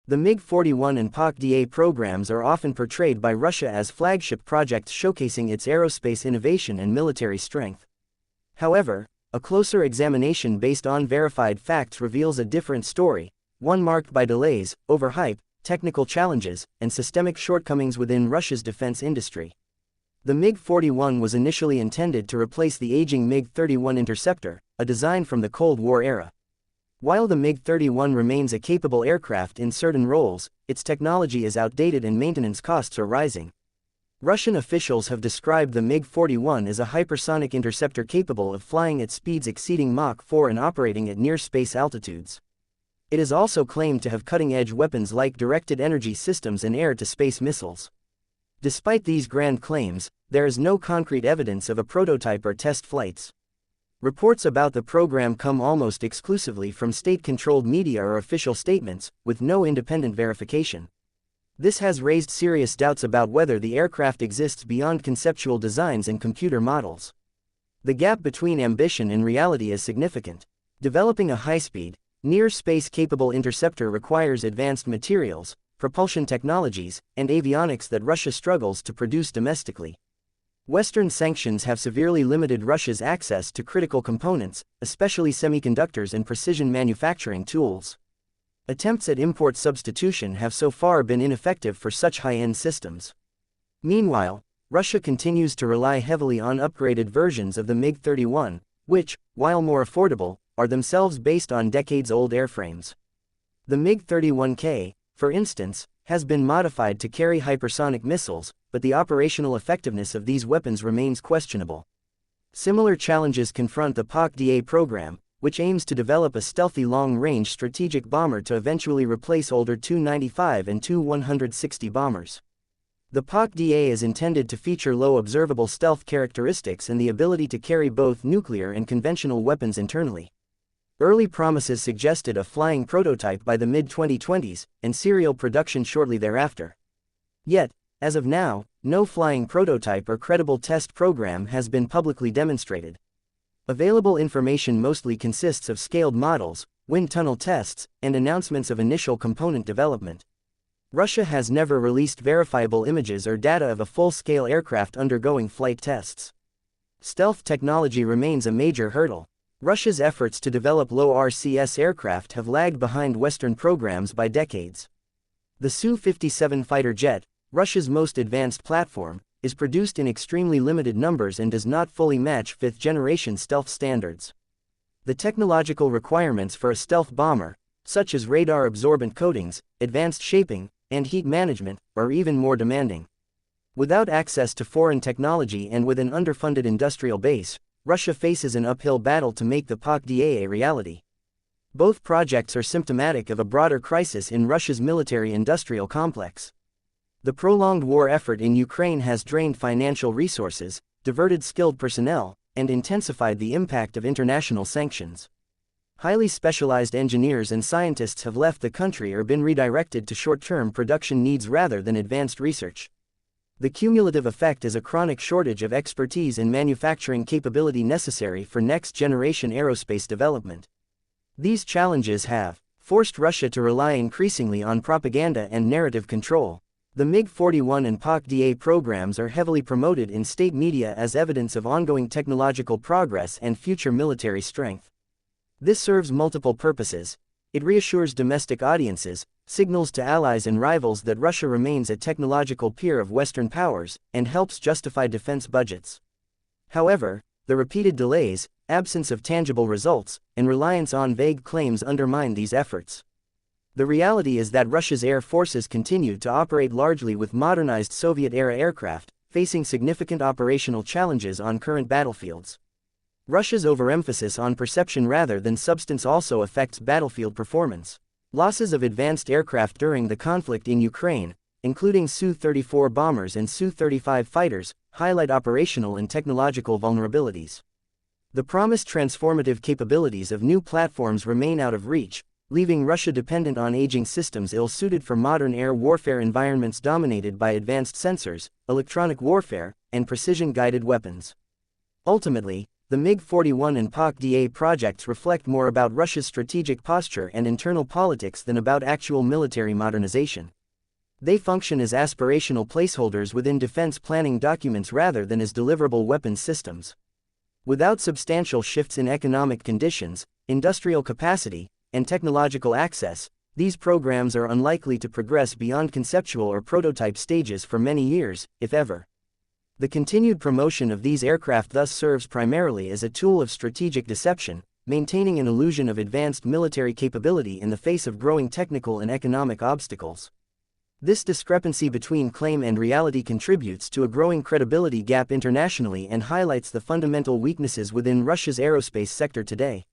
The MiG-41 and PAK programs are often portrayed by Russia as flagship projects showcasing its aerospace innovation and military strength. However, a closer examination based on verified facts reveals a different story, one marked by delays, overhype, technical challenges, and systemic shortcomings within Russia's defense industry. The MiG-41 was initially intended to replace the aging MiG-31 interceptor, a design from the Cold War era. While the MiG-31 remains a capable aircraft in certain roles, its technology is outdated and maintenance costs are rising. Russian officials have described the MiG-41 as a hypersonic interceptor capable of flying at speeds exceeding Mach 4 and operating at near-space altitudes. It is also claimed to have cutting-edge weapons like directed energy systems and air-to-space missiles. Despite these grand claims, there is no concrete evidence of a prototype or test flights. Reports about the program come almost exclusively from state-controlled media or official statements, with no independent verification. This has raised serious doubts about whether the aircraft exists beyond conceptual designs and computer models. The gap between ambition and reality is significant. Developing a high-speed, near-space-capable interceptor requires advanced materials, propulsion technologies, and avionics that Russia struggles to produce domestically. Western sanctions have severely limited Russia's access to critical components, especially semiconductors and precision manufacturing tools. Attempts at import substitution have so far been ineffective for such high-end systems. Meanwhile, Russia continues to rely heavily on upgraded versions of the MiG-31, which, while more affordable, are themselves based on decades-old airframes. The MiG-31K, for instance, has been modified to carry hypersonic missiles, but the operational effectiveness of these weapons remains questionable. Similar challenges confront the PAK-DA program, which aims to develop a stealthy long-range strategic bomber to eventually replace older Tu-95 and Tu-160 bombers. The PAK-DA is intended to feature low observable stealth characteristics and the ability to carry both nuclear and conventional weapons internally. Early promises suggested a flying prototype by the mid-2020s, and serial production shortly thereafter. Yet, as of now, no flying prototype or credible test program has been publicly demonstrated. Available information mostly consists of scaled models, wind tunnel tests, and announcements of initial component development. Russia has never released verifiable images or data of a full-scale aircraft undergoing flight tests. Stealth technology remains a major hurdle. Russia's efforts to develop low-RCS aircraft have lagged behind Western programs by decades. The Su-57 fighter jet, Russia's most advanced platform, is produced in extremely limited numbers and does not fully match fifth-generation stealth standards. The technological requirements for a stealth bomber, such as radar-absorbent coatings, advanced shaping, and heat management, are even more demanding. Without access to foreign technology and with an underfunded industrial base, Russia faces an uphill battle to make the PAK-DA a reality. Both projects are symptomatic of a broader crisis in Russia's military-industrial complex. The prolonged war effort in Ukraine has drained financial resources, diverted skilled personnel, and intensified the impact of international sanctions. Highly specialized engineers and scientists have left the country or been redirected to short-term production needs rather than advanced research. The cumulative effect is a chronic shortage of expertise and manufacturing capability necessary for next-generation aerospace development. These challenges have forced Russia to rely increasingly on propaganda and narrative control. The MiG-41 and PAK-DA programs are heavily promoted in state media as evidence of ongoing technological progress and future military strength. This serves multiple purposes. It reassures domestic audiences, signals to allies and rivals that Russia remains a technological peer of Western powers, and helps justify defense budgets. However, the repeated delays, absence of tangible results, and reliance on vague claims undermine these efforts. The reality is that Russia's air forces continue to operate largely with modernized Soviet-era aircraft, facing significant operational challenges on current battlefields. Russia's overemphasis on perception rather than substance also affects battlefield performance. Losses of advanced aircraft during the conflict in Ukraine, including Su-34 bombers and Su-35 fighters, highlight operational and technological vulnerabilities. The promised transformative capabilities of new platforms remain out of reach, leaving Russia dependent on aging systems ill-suited for modern air warfare environments dominated by advanced sensors, electronic warfare, and precision-guided weapons. Ultimately, the MiG-41 and PAK projects reflect more about Russia's strategic posture and internal politics than about actual military modernization. They function as aspirational placeholders within defense planning documents rather than as deliverable weapons systems. Without substantial shifts in economic conditions, industrial capacity, and technological access, these programs are unlikely to progress beyond conceptual or prototype stages for many years, if ever. The continued promotion of these aircraft thus serves primarily as a tool of strategic deception, maintaining an illusion of advanced military capability in the face of growing technical and economic obstacles. This discrepancy between claim and reality contributes to a growing credibility gap internationally and highlights the fundamental weaknesses within Russia's aerospace sector today.